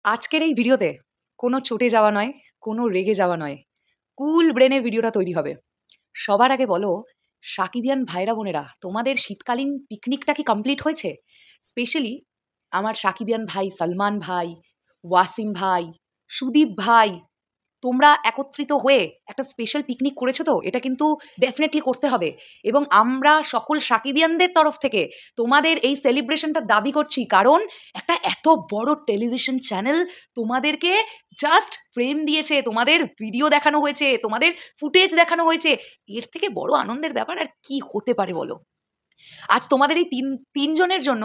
আজকের এই ভিডিওতে কোনো চটে যাওয়া নয়, কোনো রেগে যাওয়া নয়। কুল ব্রেনে ভিডিওটা তৈরি হবে। সবার আগে বলো, সাকিবিয়ান ভাইরা বোনেরা, তোমাদের শীতকালীন পিকনিকটা কি কমপ্লিট হয়েছে? স্পেশালি আমার সাকিবিয়ান ভাই সালমান ভাই, ওয়াসিম ভাই, সুদীপ ভাই, তোমরা একত্রিত হয়ে একটা স্পেশাল পিকনিক করেছো তো? এটা কিন্তু ডেফিনেটলি করতে হবে। এবং আমরা সকল সাকিবিয়ানদের তরফ থেকে তোমাদের এই সেলিব্রেশনটা দাবি করছি, কারণ একটা এত বড় টেলিভিশন চ্যানেল তোমাদেরকে জাস্ট ফ্রেম দিয়েছে, তোমাদের ভিডিও দেখানো হয়েছে, তোমাদের ফুটেজ দেখানো হয়েছে। এর থেকে বড় আনন্দের ব্যাপার আর কি হতে পারে বলো? আজ তোমাদের এই তিনজনের জন্য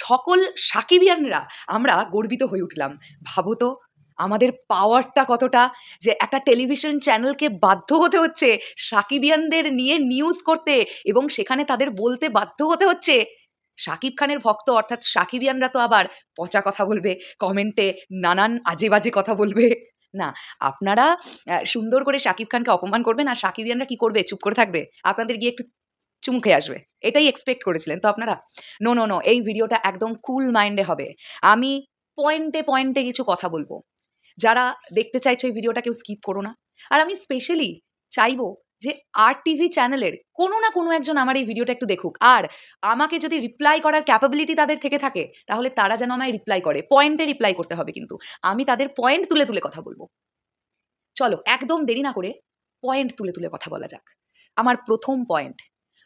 সকল সাকিবিয়ানরা আমরা গর্বিত হয়ে উঠলাম। ভাবো তো আমাদের পাওয়ারটা কতটা, যে একটা টেলিভিশন চ্যানেলকে বাধ্য হতে হচ্ছে সাকিবিয়ানদের নিয়ে নিউজ করতে, এবং সেখানে তাদের বলতে বাধ্য হতে হচ্ছে। শাকিব খানের ভক্ত অর্থাৎ সাকিবিয়ানরা তো আবার পচা কথা বলবে, কমেন্টে নানান আজে বাজে কথা বলবে। না, আপনারা সুন্দর করে শাকিব খানকে অপমান করবেন, আর সাকিবিয়ানরা কি করবে? চুপ করে থাকবে, আপনাদের গিয়ে একটু চুমুকে আসবে। এটাই এক্সপেক্ট করেছিলেন তো আপনারা? নো নো নো, এই ভিডিওটা একদম কুল মাইন্ডে হবে। আমি পয়েন্টে পয়েন্টে কিছু কথা বলবো। যারা দেখতে চাইছো এই ভিডিওটা কেউ স্কিপ করো না। আর আমি স্পেশালি চাইবো যে আর টিভি চ্যানেলের কোনো না কোনো একজন আমার এই ভিডিওটা একটু দেখুক, আর আমাকে যদি রিপ্লাই করার ক্যাপাবিলিটি তাদের থেকে থাকে তাহলে তারা যেন আমায় রিপ্লাই করে। পয়েন্টে রিপ্লাই করতে হবে, কিন্তু আমি তাদের পয়েন্ট তুলে তুলে কথা বলবো। চলো একদম দেরি না করে পয়েন্ট তুলে তুলে কথা বলা যাক। আমার প্রথম পয়েন্ট,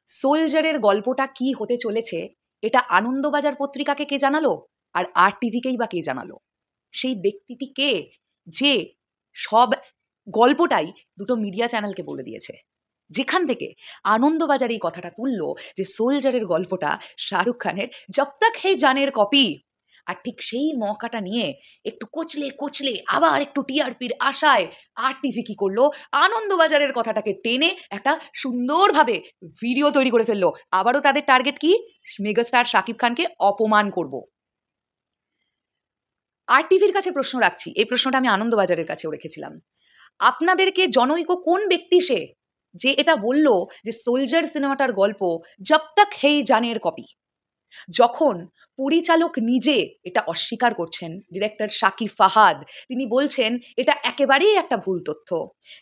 সোলজারের গল্পটা কি হতে চলেছে এটা আনন্দবাজার পত্রিকাকে কে জানালো, আর আর টিভিকেই বা কে জানালো? সেই ব্যক্তিটি কে যে সব গল্পটাই দুটো মিডিয়া চ্যানেলকে বলে দিয়েছে? যেখান থেকে আনন্দবাজার এই কথাটা তুললো যে সোলজারের গল্পটা শাহরুখ খানের জব তক হে জানের কপি, আর ঠিক সেই মকাটা নিয়ে একটু কোচলে কোচলে আবার একটু টিআরপির আশায় আর টিভি কি করলো, আনন্দবাজারের কথাটাকে টেনে একটা সুন্দরভাবে ভিডিও তৈরি করে ফেললো। আবারও তাদের টার্গেট কি? মেগাস্টার শাকিব খানকে অপমান করব। আর টিভির কাছে প্রশ্ন রাখছি, এই প্রশ্নটা আমি আনন্দবাজারের কাছেও রেখেছিলাম। আপনাদেরকে জনৈক কোন ব্যক্তি সে যে এটা বলল যে সোলজার সিনেমাটার গল্প জব তক হেই জানের কপি, যখন পরিচালক নিজে এটা অস্বীকার করছেন? ডিরেক্টর শাকিব ফাহাদ তিনি বলছেন এটা একেবারেই একটা ভুল তথ্য,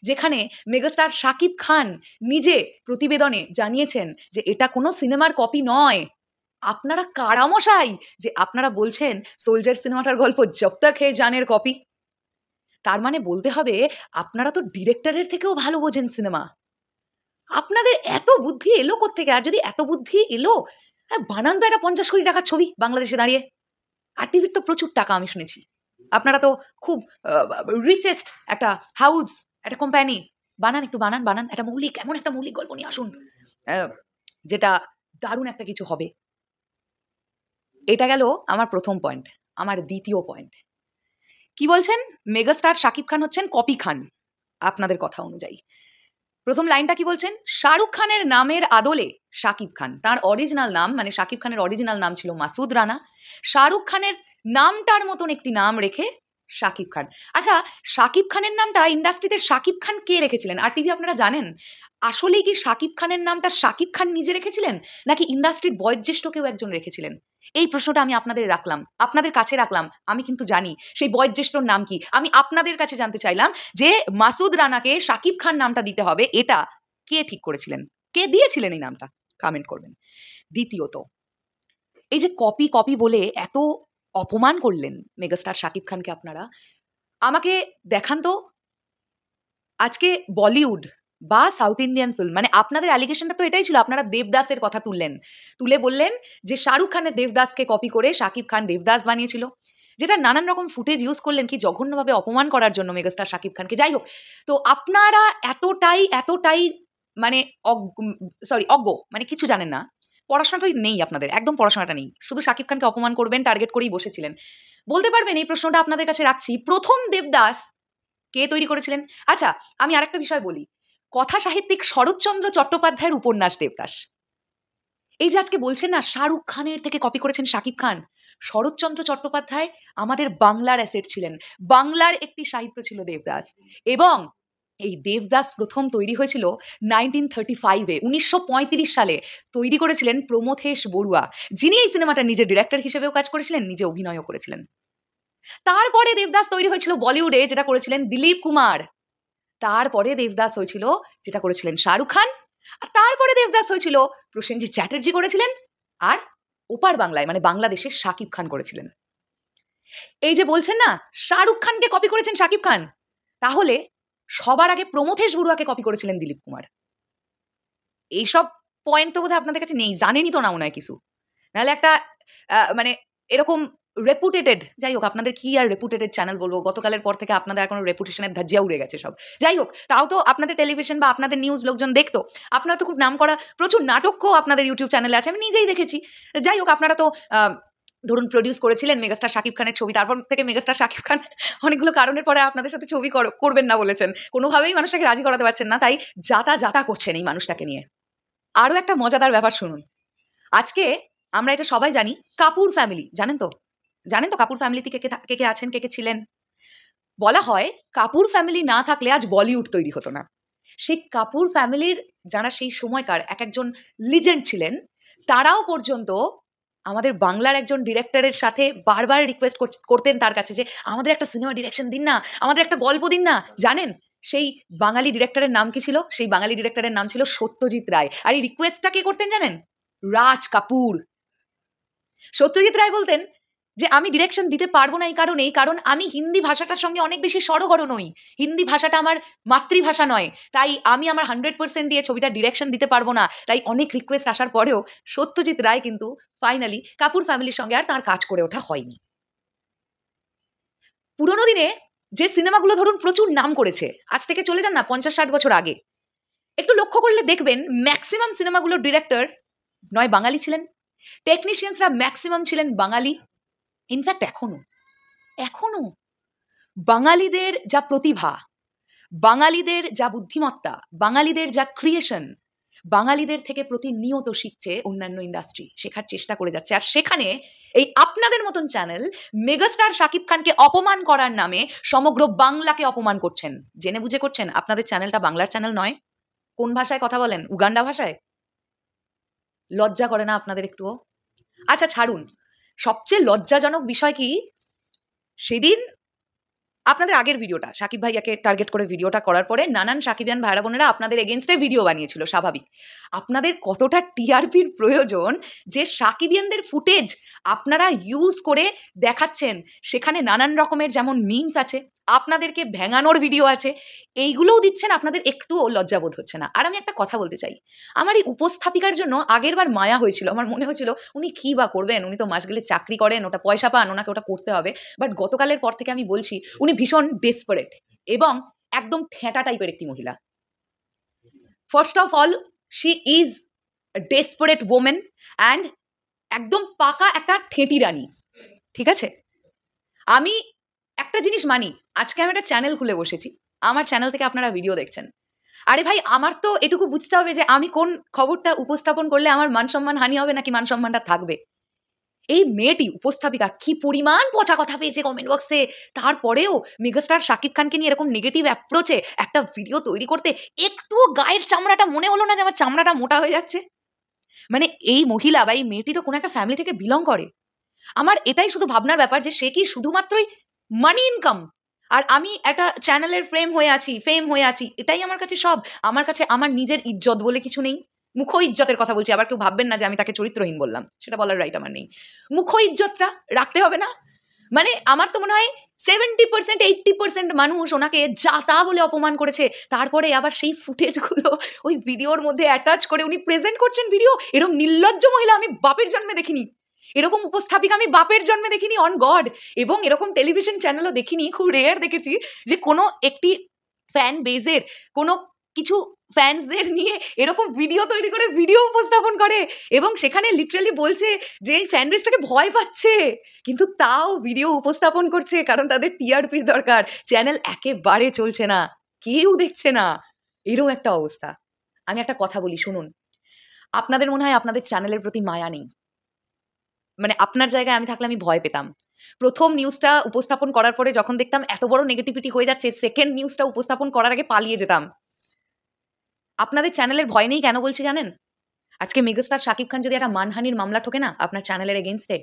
যেখানে মেগাস্টার শাকিব খান নিজে প্রতিবেদনে জানিয়েছেন যে এটা কোনো সিনেমার কপি নয়। আপনারা কারা মশাই যে আপনারা বলছেন সোলজার সিনেমাটার গল্প জব তক হে জানের কপি? তার মানে বলতে হবে আপনারা তো ডিরেক্টরের থেকেও ভালো বোঝেন সিনেমা। আপনাদের এত বুদ্ধি এলো কোত্থেকে? আর যদি এত বুদ্ধি এলো, বানান তো একটা 50 কোটি টাকার ছবি বাংলাদেশে দাঁড়িয়ে। আর টিভির তো প্রচুর টাকা আমি শুনেছি। আপনারা তো খুব রিচেস্ট একটা হাউস, একটা কোম্পানি। বানান, একটু বানান বানান একটা মৌলিক, এমন একটা মৌলিক গল্প নিয়ে আসুন যেটা দারুণ একটা কিছু হবে। এটা গেল আমার প্রথম পয়েন্ট। আমার দ্বিতীয় পয়েন্ট, কি বলছেন? মেগাস্টার শাকিব খান হচ্ছেন কপি খান আপনাদের কথা অনুযায়ী। প্রথম লাইনটা কি বলছেন? শাহরুখ খানের নামের আদলে শাকিব খান, তার অরিজিনাল নাম মানে শাকিব খানের অরিজিনাল নাম ছিল মাসুদ রানা, শাহরুখ খানের নামটার মতন একটি নাম রেখে শাকিব খান। আচ্ছা, শাকিব খানের নামটা ইন্ডাস্ট্রিতে শাকিব খান কে রেখেছিলেন? আর টিভি আপনারা জানেন আসলেই কি শাকিব খানের নামটা শাকিব খান নিজে রেখেছিলেন, নাকি ইন্ডাস্ট্রির বয়োজ্যেষ্ঠ কেউ একজন রেখেছিলেন? এই প্রশ্নটা আমি আপনাদের রাখলাম, আপনাদের কাছে রাখলাম। আমি কিন্তু জানি সেই বয়োজ্যেষ্ঠর নাম কি। আমি আপনাদের কাছে জানতে চাইলাম যে মাসুদ রানাকে শাকিব খান নামটা দিতে হবে, এটা কে ঠিক করেছিলেন, কে দিয়েছিলেন এই নামটা? কমেন্ট করবেন। দ্বিতীয়ত, এই যে কপি কপি বলে এত অপমান করলেন মেগাস্টার শাকিব খানকে আপনারা, আমাকে দেখান তো আজকে বলিউড বা সাউথ ইন্ডিয়ান ফিল্ম, মানে আপনাদের অ্যালিগেশনটা তো এটাই ছিল, আপনারা দেবদাসের কথা তুললেন, তুলে বললেন যে শাহরুখ খানের দেবদাসকে কপি করে শাকিব খান দেবদাস বানিয়েছিল, যেটা নানান রকম ফুটেজ ইউজ করলেন কি জঘন্যভাবে অপমান করার জন্য মেগাস্টার শাকিব খানকে। যাই হোক, তো আপনারা এতটাই এতটাই মানে অজ্ঞ, মানে কিছু জানেন না, পড়াশোনা তো নেই আপনাদের, একদম পড়াশোনাটা নেই, শুধু শাকিব খানকে অপমান করবেন টার্গেট করেই বসেছিলেন। বলতে পারবেন, এই প্রশ্নটা আপনাদের কাছে রাখছি, প্রথম দেবদাস কে তৈরি করেছিলেন? আচ্ছা, আমি আরেকটা বিষয় বলি, কথা সাহিত্যিক শরৎচন্দ্র চট্টোপাধ্যায়ের উপন্যাস দেবদাস, এই যে আজকে বলছেন না শাহরুখ খানের থেকে কপি করেছেন শাকিব খান, শরৎচন্দ্র চট্টোপাধ্যায় আমাদের বাংলার অ্যাসেট ছিলেন, বাংলার একটি সাহিত্য ছিল দেবদাস। এবং এই দেবদাস প্রথম তৈরি হয়েছিল 1935-এ, 1935 সালে তৈরি করেছিলেন প্রমথেশ বড়ুয়া, যিনি এই সিনেমাটা নিজে ডিরেক্টর হিসেবেও কাজ করেছিলেন, নিজে অভিনয়ও করেছিলেন। তারপরে দেবদাস তৈরি হয়েছিল বলিউডে, যেটা করেছিলেন দিলীপ কুমার। তারপরে দেবদাস হয়েছিল যেটা করেছিলেন শাহরুখ খান। আর তারপরে দেবদাস হয়েছিল প্রসেনজিৎ চ্যাটার্জি করেছিলেন। আর ওপার বাংলায় মানে বাংলাদেশে শাকিব খান করেছিলেন। এই যে বলছেন না শাহরুখ খানকে কপি করেছেন শাকিব খান, তাহলে সবার আগে প্রমথেশ বড়ুয়াকে কপি করেছিলেন দিলীপ কুমার। এইসব পয়েন্ট তো বোধহয় আপনাদের কাছে নেই, জানেনই তো না মনে হয় কিছু। নাহলে একটা মানে এরকম রেপুটেটেড, যাই হোক আপনাদের কি আর রেপুটেটেড চ্যানেল বলবো, গতকালের পর থেকে আপনাদের এখন রেপুটেশনের ধাজ্জা উড়ে গেছে সব। যাই হোক, তাও তো আপনাদের টেলিভিশন বা আপনাদের নিউজ লোকজন দেখতো। আপনারা তো খুব নাম করা প্রচুর নাটকও আপনাদের ইউটিউব চ্যানেলে আছে, আমি নিজেই দেখেছি। যাই হোক, আপনারা তো ধরুন প্রডিউস করেছিলেন মেগাস্টার শাকিব খানের ছবি, তারপর থেকে মেগাস্টার শাকিব খান অনেকগুলো কারণের পরে আপনাদের সাথে ছবি করবেন না বলেছেন, কোনোভাবেই মানুষটাকে রাজি করাতে পারছেন না, তাই যাতা করছেন এই মানুষটাকে নিয়ে। আরও একটা মজাদার ব্যাপার শুনুন। আজকে আমরা এটা সবাই জানি, কাপুর ফ্যামিলি, জানেন তো কাপুর ফ্যামিলিতে কে কে আছেন, কে কে ছিলেন। বলা হয় কাপুর ফ্যামিলি না থাকলে আজ বলিউড তৈরি হতো না। সেই কাপুর ফ্যামিলির যারা সেই সময়কার এক একজন লিজেন্ড ছিলেন, তারাও পর্যন্ত আমাদের বাংলার একজন ডিরেক্টরের সাথে বারবার রিকোয়েস্ট করতেন তার কাছে যে আমাদের একটা সিনেমা ডিরেকশন দিন না, আমাদের একটা গল্প দিন না। জানেন সেই বাঙালি ডিরেক্টরের নাম কি ছিল? সেই বাঙালি ডিরেক্টরের নাম ছিল সত্যজিৎ রায়। আর এই রিকোয়েস্টটা কে করতেন জানেন? রাজ কাপুর। সত্যজিৎ রায় বলতেন যে আমি ডিরেকশন দিতে পারবো না এই কারণ আমি হিন্দি ভাষাটার সঙ্গে অনেক বেশি সড়গড় নই, হিন্দি ভাষাটা আমার মাতৃভাষা নয়, তাই আমি আমার 100% দিয়ে ছবিটা ডিরেকশন দিতে পারবো না। তাই অনেক রিকোয়েস্ট আসার পরেও সত্যজিৎ রায় কিন্তু ফাইনালি কাপুর ফ্যামিলির সঙ্গে আর তার কাজ করে ওঠা হয়নি। পুরোনো দিনে যে সিনেমাগুলো ধরুন প্রচুর নাম করেছে, আজ থেকে চলে যান না 50-60 বছর আগে, একটু লক্ষ্য করলে দেখবেন ম্যাক্সিমাম সিনেমাগুলোর ডিরেক্টর নয় বাঙালি ছিলেন, টেকনিশিয়ানসরা ম্যাক্সিমাম ছিলেন বাঙালি। ইনফ্যাক্ট এখনো বাঙালিদের যা প্রতিভা, বাঙালিদের যা বুদ্ধিমত্তা, বাঙালিদের যা ক্রিয়েশন, বাঙালিদের থেকে প্রতিনিয়ত শিখছে অন্যান্য ইন্ডাস্ট্রি, শেখার চেষ্টা করে যাচ্ছে। আর সেখানে এই আপনাদের মতন চ্যানেল মেগাস্টার শাকিব খানকে অপমান করার নামে সমগ্র বাংলাকে অপমান করছেন। জেনে বুঝে করছেন। আপনাদের চ্যানেলটা বাংলার চ্যানেল নয়। কোন ভাষায় কথা বলেন? উগান্ডা ভাষায়। লজ্জা করে না আপনাদের একটুও? আচ্ছা ছাড়ুন, সবচেয়ে লজ্জাজনক বিষয় কি, সেদিন আপনাদের আগের ভিডিওটা সাকিব ভাইয়াকে টার্গেট করে ভিডিওটা করার পরে নানান সাকিবিয়ান ভাইরা বোনেরা আপনাদের এগেনস্টে ভিডিও বানিয়েছিল, স্বাভাবিক। আপনাদের কতটা টিআরপির প্রয়োজন যে সাকিবিয়ানদের ফুটেজ আপনারা ইউজ করে দেখাচ্ছেন, সেখানে নানান রকমের যেমন মিমস আছে, আপনাদেরকে ভেঙানোর ভিডিও আছে, এইগুলোও দিচ্ছেন, আপনাদের একটুও লজ্জাবোধ হচ্ছে না। আর আমি একটা কথা বলতে চাই, আমার এই উপস্থাপিকার জন্য আগেরবার মায়া হয়েছিল, আমার মনে হয়েছিল উনি কী বা করবেন, উনি তো মাস গেলে চাকরি করেন, ওটা পয়সা পান, ওনাকে ওটা করতে হবে। বাট গতকালের পর থেকে আমি বলছি উনি ভীষণ ডেসপারেট এবং একদম ঠেঁটা টাইপের একটি মহিলা। First of all she is desperate women and একদম পাকা একটা ঠেঁটি রানী, ঠিক আছে? আমি একটা জিনিস মানি, আজকে আমি একটা চ্যানেল খুলে বসেছি, আমার চ্যানেল থেকে আপনারা ভিডিও দেখছেন। আরে ভাই, আমার তো এটুকু বুঝতে হবে যে আমি কোন খবরটা উপস্থাপন করলে আমার মান সম্মান হানি হবে নাকি মান সম্মানটা থাকবে। এই মেয়েটি উপস্থাপিকা কি পরিমাণ পচা কথা পেয়েছে কমেন্ট বক্সে, তারপরেও মেগাস্টার শাকিব খানকে নিয়ে এরকম নেগেটিভ অ্যাপ্রোচে একটা ভিডিও তৈরি করতে একটুও গায়ের চামড়াটা মনে হলো না যে আমার চামড়াটা মোটা হয়ে যাচ্ছে? মানে এই মহিলা বা এই মেয়েটি তো কোনো একটা ফ্যামিলি থেকে বিলং করে। আমার এটাই শুধু ভাবনার ব্যাপার যে সে কি শুধুমাত্রই মানি ইনকাম, আর আমি একটা চ্যানেলের ফেম হয়ে আছি, এটাই আমার কাছে সব। আমার কাছে আমার নিজের ইজ্জত বলে কিছু নেই। মুখ ইজ্জতের কথা বলছি, আবার কেউ ভাববেন না যে আমি তাকে চরিত্রহীন বললাম, সেটা বলার রাইট আমার নেই। মুখ ইজ্জতটা রাখতে হবে না? মানে আমার তো মনে হয় 70% 80% মানুষ ওনাকে যা তা বলে অপমান করেছে, তারপরে আবার সেই ফুটেজগুলো ওই ভিডিওর মধ্যে অ্যাটাচ করে উনি প্রেজেন্ট করছেন ভিডিও। এরকম নির্লজ্জ মহিলা আমি বাপের জন্মে দেখিনি, এরকম উপস্থাপিকা আমি বাপের জন্মে দেখিনি, অন গড। এবং এরকম টেলিভিশন চ্যানেলও দেখিনি, খুব রেয়ার দেখেছি যে কোনো একটি ফ্যান বেজের কোনো কিছু ফ্যান্সদের নিয়ে এরকম ভিডিও তৈরি করে ভিডিও উপস্থাপন করে এবং সেখানে লিটারালি বলছে যে এই ফ্যান বেসটাকে ভয় পাচ্ছে, কিন্তু তাও ভিডিও উপস্থাপন করছে কারণ তাদের টিআরপির দরকার। চ্যানেল একেবারে চলছে না, কেউ দেখছে না, এরকম একটা অবস্থা। আমি একটা কথা বলি শুনুন, আপনাদের মনে হয় আপনাদের চ্যানেলের প্রতি মায়া নেই, মানে আপনার জায়গায় আমি থাকলে আমি ভয় পেতাম। প্রথম নিউজটা উপস্থাপন করার পরে যখন দেখতাম এত বড় নেগেটিভিটি হয়ে যাচ্ছে, সেকেন্ড নিউজটা উপস্থাপন করার আগে পালিয়ে যেতাম। আপনাদের চ্যানেলের ভয় নেই কেন বলছি জানেন? আজকে মেগাস্টার শাকিব খান যদি একটা মানহানির মামলা ঠোকে না আপনার চ্যানেলের এগেইনস্টে,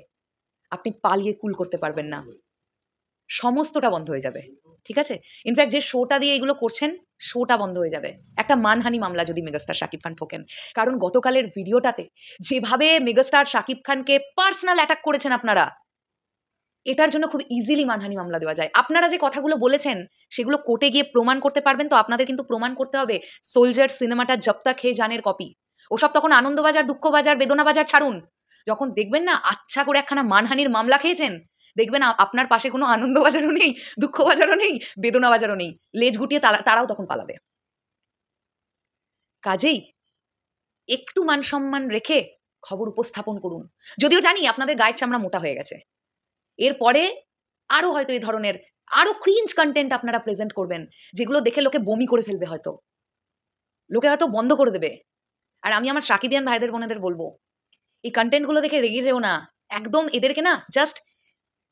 আপনি পালিয়ে কুল করতে পারবেন না। সমস্তটা বন্ধ হয়ে যাবে, ঠিক আছে? ইনফ্যাক্ট যে শোটা দিয়ে এগুলো করছেন, শোটা বন্ধ হয়ে যাবে। একটা মানহানি মামলা যদি মেগাস্টার শাকিব খান ঠোকেন। কারণ গতকালের ভিডিওটাতে যেভাবে মেগাস্টার শাকিব খানকে পার্সোনাল অ্যাটাক করেছেন আপনারা, এটার জন্য খুব ইজিলি মানহানি মামলা দেওয়া যায়। আপনারা যে কথাগুলো বলেছেন সেগুলো কোর্টে গিয়ে প্রমাণ করতে পারবেন তো? আপনাদের কিন্তু প্রমাণ করতে হবে সোলজার সিনেমাটা জব তাক হে জানের কপি। ওসব তখন আনন্দবাজার, দুঃখবাজার, বেদনাবাজার ছাড়ুন। যখন দেখবেন না আচ্ছা করে একখানা মানহানির মামলা খেয়েছেন, দেখবেন আপনার পাশে কোনো আনন্দবাজারও নেই, দুঃখবাজারও নেই, বেদনাবাজারও নেই। লেজ গুটিয়ে তারাও তখন পালাবে। কাজেই একটু মান সম্মান রেখে খবর উপস্থাপন করুন। যদিও জানি আপনাদের গায়ের চামড়া মোটা হয়ে গেছে। এরপরে আরো হয়তো এই ধরনের আরো ক্রিঞ্জ কন্টেন্ট আপনারা প্রেজেন্ট করবেন, যেগুলো দেখে লোকে বমি করে ফেলবে, হয়তো লোকে হয়তো বন্ধ করে দেবে। আর আমি আমার সাকিবিয়ান ভাইদের বোনেদের বলবো, এই কন্টেন্টগুলো দেখে রেগে যেও না। একদম এদেরকে না জাস্ট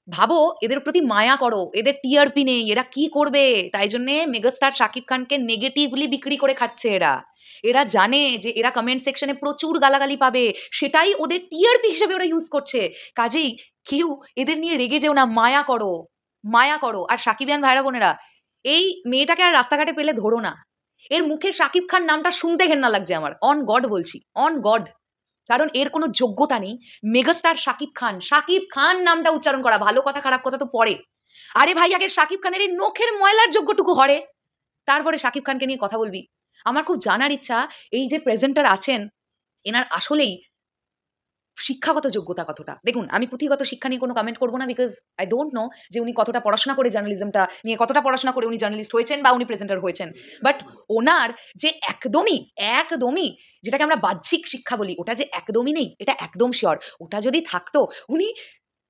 ভাবো, এদের প্রতি মায়া করো। এদের টিআরপি নেই, এরা কি করবে? তাই জন্যে মেগাস্টার শাকিব খানকে নেগেটিভলি বিক্রি করে খাচ্ছে এরা। এরা জানে যে এরা কমেন্ট সেকশনে প্রচুর গালাগালি পাবে, সেটাই ওদের টিআরপি হিসেবে ওরা ইউজ করছে। কাজেই কেউ এদের নিয়ে রেগে যেও না, মায়া করো, মায়া করো। আর সাকিবিয়ান ভাইরা বোনেরা, এই মেয়েটাকে আর রাস্তাঘাটে পেলে ধরো না। এর মুখে শাকিব খান নামটা শুনতে ঘেন্না লাগছে আমার, অন গড বলছি, অন গড। কারণ এর কোনো যোগ্যতা নেই মেগাস্টার শাকিব খান, শাকিব খান নামটা উচ্চারণ করা। ভালো কথা খারাপ কথা তো পরে। আরে ভাই, আগে শাকিব খানের এই নখের ময়লার যোগ্যটুকু হরে, তারপরে শাকিব খানকে নিয়ে কথা বলবি। আমার খুব জানার ইচ্ছা, এই যে প্রেজেন্টার আছেন, এনার আসলেই শিক্ষাগত যোগ্যতা কতটা। দেখুন, আমি পুঁথিগত শিক্ষা নিয়ে কোনো কমেন্ট করবো না, বিকজ আই ডোন্ট নো যে উনি কতটা পড়াশোনা করে জার্নালিজমটা নিয়ে, কতটা পড়াশোনা করে উনি জার্নালিস্ট হয়েছেন বা উনি প্রেজেন্টার হয়েছেন। বাট ওনার যে একদমই একদমই যেটাকে আমরা বাহ্যিক শিক্ষা বলি, ওটা যে একদমই নেই, এটা একদম শিওর। ওটা যদি থাকতো, উনি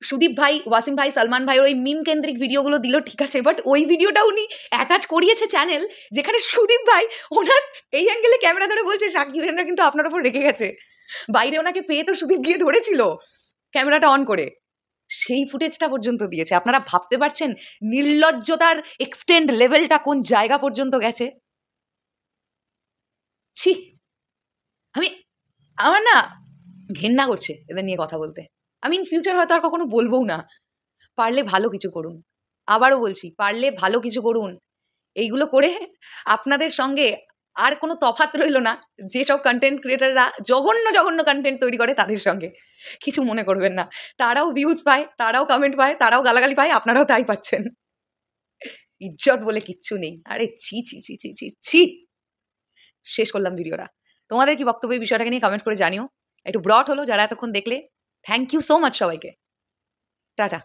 সুদীপ ভাই, ওয়াসিম ভাই, সালমান ভাই ওই মিম কেন্দ্রিক ভিডিওগুলো দিল, ঠিক আছে, বাট ওই ভিডিওটা উনি অ্যাটাচ করিয়েছে চ্যানেল, যেখানে সুদীপ ভাই ওনার এই অ্যাঙ্গেলে ক্যামেরা ধরে বলছে শাকিব খানরা কিন্তু আপনার উপর রেগে গেছে। বাইরে ওনাকে পেয়ে তো সুদীপ গিয়ে ধরেছিল ক্যামেরাটা অন করে, সেই ফুটেজটা পর্যন্ত দিয়েছে। আপনারা ভাবতে পারছেন নির্লজ্জতার এক্সটেন্ড লেভেলটা কোন জায়গা পর্যন্ত গেছে? ছি, আমি আমার না ঘেন্না করছে এদের নিয়ে কথা বলতে। আমি ইন ফিউচার হয়তো আর কখনো বলবোও না। পারলে ভালো কিছু করুন। আবারও বলছি, পারলে ভালো কিছু করুন। এইগুলো করে আপনাদের সঙ্গে আর কোনো তফাৎ রইল না যেসব কন্টেন্ট ক্রিয়েটাররা জঘন্য জঘন্য কন্টেন্ট তৈরি করে তাদের সঙ্গে। কিছু মনে করবেন না। তারাও ভিউজ পায়, তারাও কমেন্ট পায়, তারাও গালাগালি পায়, আপনারাও তাই পাচ্ছেন। ইজ্জত বলে কিচ্ছু নেই। আরে ছি, ছি, ছি, ছি, ছি, ছি! শেষ করলাম ভিডিওটা। তোমাদের কি বক্তব্য এই বিষয়টাকে নিয়ে কমেন্ট করে জানিও। একটু ব্রড হলো যারা এতক্ষণ দেখলে। থ্যাংক ইউ সো মাচ সবাইকে। টাটা।